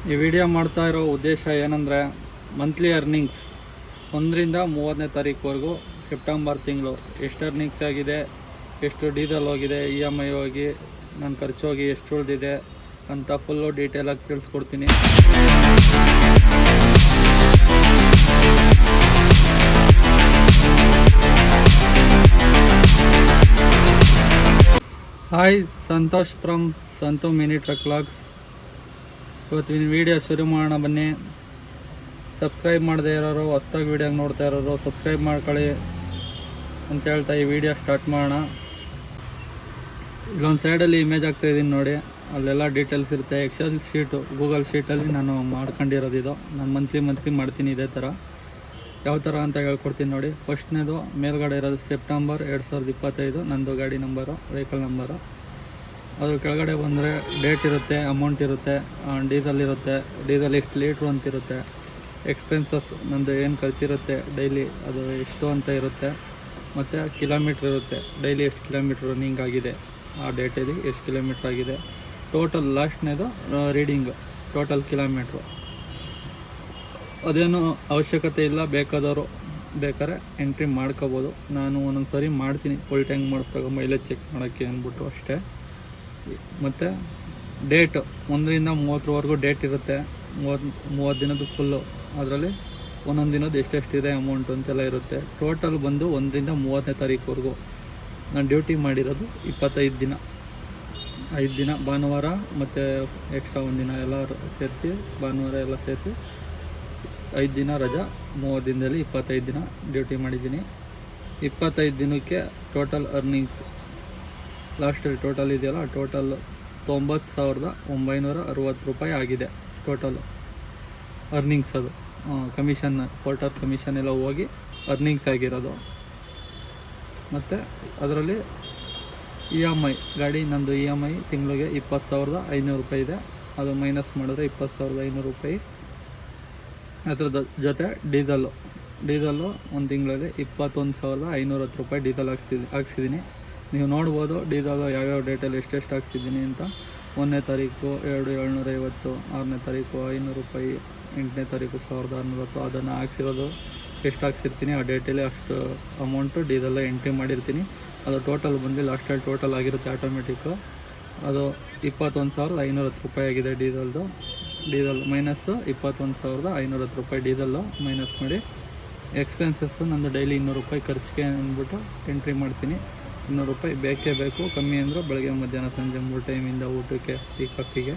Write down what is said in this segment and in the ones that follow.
ಈ ವಿಡಿಯೋ ಮಾಡ್ತಾ ಇರೋ ಉದ್ದೇಶ ಏನಂದರೆ ಮಂತ್ಲಿ ಅರ್ನಿಂಗ್ಸ್ 1ರಿಂದ 30ನೇ ತಾರೀಕುವರೆಗೂ ಸೆಪ್ಟೆಂಬರ್ ತಿಂಗಳು ಎಷ್ಟು ಅರ್ನಿಂಗ್ಸ್ ಆಗಿದೆ, ಎಷ್ಟು ಡೀಸೆಲ್ ಹೋಗಿದೆ, EMI ಹೋಗಿ ನನ್ನ ಖರ್ಚು ಹೋಗಿ ಎಷ್ಟು ಉಳಿದಿದೆ ಅಂತ ಫುಲ್ಲು ಡೀಟೇಲಾಗಿ ತಿಳಿಸ್ಕೊಡ್ತೀನಿ. Hi, Santosh from Santu mini truck vlogs. ಇವತ್ತಿನ ವೀಡಿಯೋ ಶುರು ಮಾಡೋಣ ಬನ್ನಿ. ಸಬ್ಸ್ಕ್ರೈಬ್ ಮಾಡದೇ ಇರೋರು, ಹೊಸ್ದಾಗಿ ವೀಡಿಯೋ ನೋಡ್ತಾ ಇರೋರು ಸಬ್ಸ್ಕ್ರೈಬ್ ಮಾಡ್ಕೊಳ್ಳಿ ಅಂತ ಹೇಳ್ತಾ ಈ ವಿಡಿಯೋ ಸ್ಟಾರ್ಟ್ ಮಾಡೋಣ. ಇಲ್ಲೊಂದು ಸೈಡಲ್ಲಿ ಇಮೇಜ್ ಆಗ್ತಾಯಿದ್ದೀನಿ ನೋಡಿ, ಅಲ್ಲೆಲ್ಲ ಡೀಟೇಲ್ಸ್ ಇರುತ್ತೆ. ಎಕ್ಸೆಲ್ ಶೀಟು, ಗೂಗಲ್ ಶೀಟಲ್ಲಿ ನಾನು ಮಾಡ್ಕೊಂಡಿರೋದು ಇದು. ನಾನು ಮಂತ್ಲಿ ಮಾಡ್ತೀನಿ ಇದೇ ಥರ. ಯಾವ ಥರ ಅಂತ ಹೇಳ್ಕೊಡ್ತೀನಿ ನೋಡಿ. ಫಸ್ಟ್ನೇದು ಮೇಲ್ಗಡೆ ಇರೋದು ಸೆಪ್ಟೆಂಬರ್ 2025 ನಂದು ಗಾಡಿ ನಂಬರು, ವೆಹಿಕಲ್ ನಂಬರು. ಅದ್ರ ಕೆಳಗಡೆ ಬಂದರೆ ಡೇಟ್ ಇರುತ್ತೆ, ಅಮೌಂಟ್ ಇರುತ್ತೆ, ಡೀಸೆಲ್ ಇರುತ್ತೆ, ಡೀಸೆಲ್ ಎಷ್ಟು ಲೀಟ್ರು ಅಂತಿರುತ್ತೆ, ಎಕ್ಸ್ಪೆನ್ಸಸ್ ನಂದು ಏನು ಖರ್ಚಿರುತ್ತೆ ಡೈಲಿ ಅದು ಎಷ್ಟು ಅಂತ ಇರುತ್ತೆ, ಮತ್ತು ಕಿಲೋಮೀಟ್ರ್ ಇರುತ್ತೆ, ಡೈಲಿ ಎಷ್ಟು ಕಿಲೋಮೀಟ್ರ್ ರನ್ನಿಂಗ್ ಆಗಿದೆ, ಆ ಡೇಟಲ್ಲಿ ಎಷ್ಟು ಕಿಲೋಮೀಟ್ರ್ ಆಗಿದೆ, ಟೋಟಲ್ ಲಾಸ್ಟ್ನೇದು ರೀಡಿಂಗು, ಟೋಟಲ್ ಕಿಲೋಮೀಟ್ರು. ಅದೇನು ಅವಶ್ಯಕತೆ ಇಲ್ಲ, ಬೇಕಾದ್ರೆ ಎಂಟ್ರಿ ಮಾಡ್ಕೋಬೋದು. ನಾನು ಒಂದೊಂದು ಸಾರಿ ಮಾಡ್ತೀನಿ ಫುಲ್ ಟ್ಯಾಂಕ್ ಮಾಡಿಸ್ದಾಗ ಮೈಲೇಜ್ ಚೆಕ್ ಮಾಡೋಕ್ಕೆ ಅಂದ್ಬಿಟ್ಟು ಅಷ್ಟೇ. ಮತ್ತು ಡೇಟ್ 1ರಿಂದ 30ರವರೆಗೂ ಡೇಟ್ ಇರುತ್ತೆ. 30 ದಿನದ್ದು ಫುಲ್ಲು, ಅದರಲ್ಲಿ ಒಂದೊಂದು ದಿನದ್ದು ಎಷ್ಟೆಷ್ಟಿದೆ ಅಮೌಂಟು ಅಂತೆಲ್ಲ ಇರುತ್ತೆ. ಟೋಟಲ್ ಬಂದು 1ರಿಂದ 30ನೇ ತಾರೀಕುವರೆಗೂ ನಾನು ಡ್ಯೂಟಿ ಮಾಡಿರೋದು 25 ದಿನ. 5 ದಿನ ಭಾನುವಾರ ಮತ್ತು ಎಕ್ಸ್ಟ್ರಾ 1 ದಿನ ಎಲ್ಲ ಸೇರಿಸಿ, ಭಾನುವಾರ ಎಲ್ಲ ಸೇರಿಸಿ 5 ದಿನ ರಜಾ. 30 ದಿನದಲ್ಲಿ 25 ದಿನ ಡ್ಯೂಟಿ ಮಾಡಿದ್ದೀನಿ. 25 ದಿನಕ್ಕೆ ಟೋಟಲ್ ಅರ್ನಿಂಗ್ಸ್ ಲಾಸ್ಟಲ್ಲಿ ಟೋಟಲ್ ಇದೆಯಲ್ಲ, ಟೋಟಲ್ 90,960 ರೂಪಾಯಿ ಆಗಿದೆ ಟೋಟಲ್ ಅರ್ನಿಂಗ್ಸ್. ಅದು ಕಮಿಷನ್, ಪೋರ್ಟರ್ ಕಮಿಷನ್ ಎಲ್ಲ ಹೋಗಿ ಅರ್ನಿಂಗ್ಸ್ ಆಗಿರೋದು. ಮತ್ತು ಅದರಲ್ಲಿ EMI, ಗಾಡಿ ನಂದು EMI ತಿಂಗಳಿಗೆ 20,500 ರೂಪಾಯಿ ಇದೆ. ಅದು ಮೈನಸ್ ಮಾಡಿದ್ರೆ 20,500 ರೂಪಾಯಿ. ಅದ್ರ ಜೊತೆ ಡೀಸಲ್ಲು ಒಂದು ತಿಂಗಳಲ್ಲಿ 21,510 ರೂಪಾಯಿ ಡೀಸೆಲ್ ಹಾಕ್ಸಿದ್ದೀನಿ. ನೀವು ನೋಡ್ಬೋದು ಡೀಸೆಲ್ಲು ಯಾವ್ಯಾವ ಡೇಟಲ್ಲಿ ಎಷ್ಟೆಷ್ಟು ಹಾಕ್ಸಿದ್ದೀನಿ ಅಂತ. 1ನೇ ತಾರೀಕು 750, 6ನೇ ತಾರೀಕು 500 ರೂಪಾಯಿ, 8ನೇ ತಾರೀಕು 1,610. ಅದನ್ನು ಹಾಕ್ಸಿರೋದು ಎಷ್ಟು ಹಾಕ್ಸಿರ್ತೀನಿ ಆ ಡೇಟಲ್ಲಿ ಅಷ್ಟು ಅಮೌಂಟು ಡೀಸೆಲ್ಲ ಎಂಟ್ರಿ ಮಾಡಿರ್ತೀನಿ. ಅದು ಟೋಟಲ್ ಬಂದು ಲಾಸ್ಟಲ್ಲಿ ಟೋಟಲ್ ಆಗಿರುತ್ತೆ ಆಟೋಮೆಟಿಕ್ಕು. ಅದು 21,510 ರೂಪಾಯಿ ಆಗಿದೆ ಡೀಸೆಲ್ ಮೈನಸ್ 21,510 ರೂಪಾಯಿ ಡೀಸೆಲ್ಲು ಮೈನಸ್ ಮಾಡಿ. ಎಕ್ಸ್ಪೆನ್ಸಸ್ಸು ನಂದು ಡೈಲಿ 200 ರೂಪಾಯಿ ಖರ್ಚಿಗೆ ಅಂದ್ಬಿಟ್ಟು ಎಂಟ್ರಿ ಮಾಡ್ತೀನಿ. 200 ರೂಪಾಯಿ ಬೇಕೇ ಬೇಕು. ಕಮ್ಮಿ ಅಂದರೆ ಬೆಳಗ್ಗೆ, ಮಧ್ಯಾಹ್ನ, ಸಂಜೆ 3 ಟೈಮಿಂದ ಊಟಕ್ಕೆ, ಟೀ ಕಾಫಿಗೆ.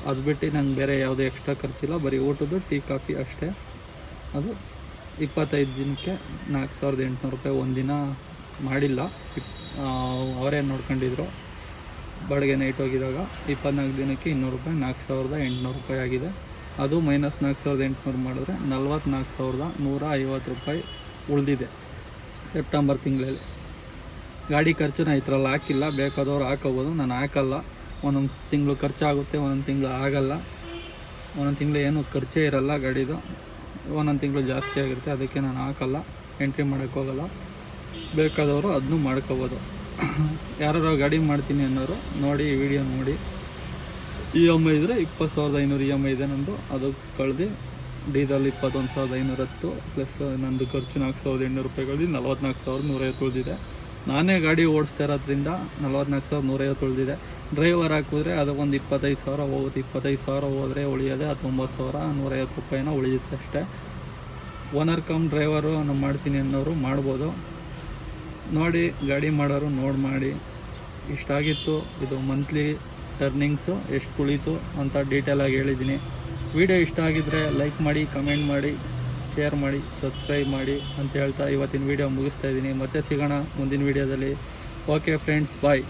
ಅದು ಬಿಟ್ಟು ನಂಗೆ ಬೇರೆ ಯಾವುದೇ ಎಕ್ಸ್ಟ್ರಾ ಖರ್ಚಿಲ್ಲ, ಬರೀ ಊಟದ್ದು ಟೀ ಕಾಫಿ ಅಷ್ಟೇ. ಅದು 25 ದಿನಕ್ಕೆ 4,800 ರೂಪಾಯಿ. ಒಂದಿನ ಮಾಡಿಲ್ಲ, ಅವರೇ ನೋಡ್ಕೊಂಡಿದ್ರು. ಬಾಡಿಗೆ ನೈಟ್ ಹೋಗಿದಾಗ 24 ದಿನಕ್ಕೆ 200 ರೂಪಾಯಿ, 4,800 ರೂಪಾಯಿ ಆಗಿದೆ. ಅದು ಮೈನಸ್ 4,800 ಮಾಡಿದ್ರೆ 44,150 ರೂಪಾಯಿ ಉಳಿದಿದೆ ಸೆಪ್ಟೆಂಬರ್ ತಿಂಗಳಲ್ಲಿ. ಗಾಡಿ ಖರ್ಚು ನಾನು ಈ ಥರ ಹಾಕಿಲ್ಲ, ಬೇಕಾದವ್ರು ಹಾಕೋಬೋದು, ನಾನು ಹಾಕಲ್ಲ. ಒಂದೊಂದು ತಿಂಗಳು ಖರ್ಚಾಗುತ್ತೆ, ಒಂದೊಂದು ತಿಂಗಳು ಆಗಲ್ಲ. ಒಂದೊಂದು ತಿಂಗಳು ಏನೂ ಖರ್ಚೇ ಇರಲ್ಲ ಗಾಡಿದು, ಒಂದೊಂದು ತಿಂಗಳು ಜಾಸ್ತಿ ಆಗಿರುತ್ತೆ. ಅದಕ್ಕೆ ನಾನು ಹಾಕಲ್ಲ, ಎಂಟ್ರಿ ಮಾಡೋಕ್ಕೋಗಲ್ಲ. ಬೇಕಾದವರು ಅದನ್ನೂ ಮಾಡ್ಕೋಬೋದು. ಯಾರು ಗಾಡಿ ಮಾಡ್ತೀನಿ ಅನ್ನೋರು ನೋಡಿ, ಈ ವಿಡಿಯೋ ನೋಡಿ. EMI ಇದ್ದರೆ 20,500 EMI ಇದೆ ನಂದು. ಅದು ಕಳೆದು ಡೀಸೆಲ್ 21,510 ಪ್ಲಸ್ ನಂದು ಖರ್ಚು 4,800 ರೂಪಾಯಿ ಕಳೆದು 44,150 ಉಳಿದಿದೆ. ನಾನೇ ಗಾಡಿ ಓಡಿಸ್ತಾ ಇರೋದ್ರಿಂದ 44,150 ಉಳಿದಿದೆ. ಡ್ರೈವರ್ ಹಾಕಿದ್ರೆ ಅದು ಒಂದು 25,000 ಹೋಗುತ್ತೆ. 25,000 ಹೋದರೆ ಉಳಿಯೋದೆ 19,150 ರೂಪಾಯಿನ ಉಳಿಯುತ್ತೆ ಅಷ್ಟೇ. ಓನರ್ ಕಮ್ ಡ್ರೈವರು ನಾನು ಮಾಡ್ತೀನಿ ಅನ್ನೋರು ಮಾಡ್ಬೋದು. ನೋಡಿ, ಗಾಡಿ ಮಾಡೋರು ಮಾಡಿ. ಇಷ್ಟಾಗಿತ್ತು ಇದು ಮಂತ್ಲಿ ಅರ್ನಿಂಗ್ಸು ಎಷ್ಟು ಉಳೀತು ಅಂತ ಡೀಟೇಲಾಗಿ ಹೇಳಿದ್ದೀನಿ. ವಿಡಿಯೋ ಇಷ್ಟ ಆಗಿದ್ದರೆ ಲೈಕ್ ಮಾಡಿ, ಕಮೆಂಟ್ ಮಾಡಿ, ಶೇರ್ ಮಾಡಿ, ಸಬ್ಸ್ಕ್ರೈಬ್ ಮಾಡಿ ಅಂತ ಹೇಳ್ತಾ ಇವತ್ತಿನ ವೀಡಿಯೋ ಮುಗಿಸ್ತಾ ಇದ್ದೀನಿ. ಮತ್ತೆ ಸಿಗೋಣ ಮುಂದಿನ ವೀಡಿಯೋದಲ್ಲಿ. ಓಕೆ ಫ್ರೆಂಡ್ಸ್, ಬಾಯ್.